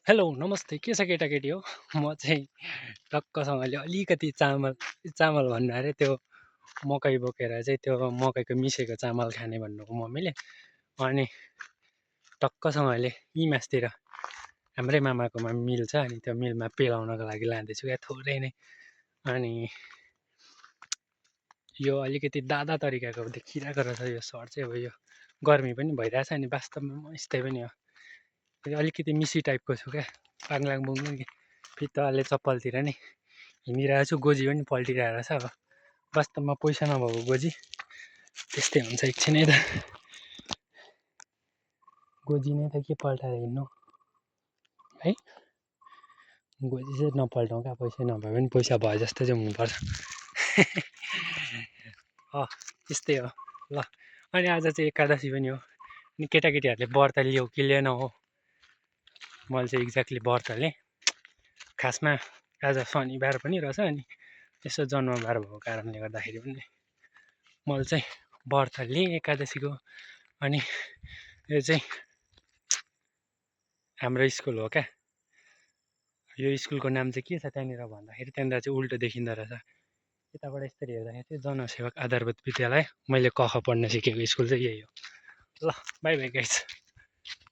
hello नमस्ते के छ केटाकेटी हो म चाहिँ टक्कसँगले अलिकति चामल चामल भन्नु अरे त्यो मकै बोकेर चाहिँ त्यो मकैको मिसेको चामल खाने भन्नुको मम्मीले अनि टक्कसँगले यी मासतिर हाम्रै मामाकोमा मिल छ अनि त्यो मिलमा पेलाउनको लागि लाँदैछु क्या थोरै नै अनि यो अलिकति दादा तरिकाको देखिरहेको रहेछ यो सर्ट चाहिँ अब यो गर्मी पनि भइरहेछ अनि वास्तवमा म यस्तै पनि हो अलिकति मिसी टाइपको छु क्या पाङलाङ बुङलुङ फित्ताले चप्पलतिर नै हिँडिरहेको छु गोजी पनि पल्टिरहेको रहेछ अब वास्तवमा पैसा नभएको गोजी त्यस्तै हुन्छ एकछिनै त गोजी नै त के पल्टाएर हिँड्नु है गोजी चाहिँ नपल्टाउँ क्या पैसा नभए पनि पैसा भए जस्तो चाहिँ हुनुपर्छ त्यस्तै हो ल अनि आज चाहिँ एकादशी पनि हो अनि केटाकेटीहरूले व्रत लियो कि लिएन हो मैले चाहिँ एक्ज्याक्टली व्रत लिएँ खासमा आज शनिबार पनि रहेछ अनि यसो जन्मबार भएको कारणले गर्दाखेरि पनि मैले चाहिँ व्रत लिएँ एकादशीको अनि यो चाहिँ हाम्रो स्कुल हो क्या यो स्कुलको नाम चाहिँ के छ त्यहाँनिर भन्दाखेरि त्यहाँनिर चाहिँ उल्टो देखिँदो रहेछ यताबाट यसरी हेर्दाखेरि चाहिँ जनसेवक आधारभूत विद्यालय मैले क ख पढ्न सिकेको स्कुल चाहिँ यही हो ल बाई बाई गाइस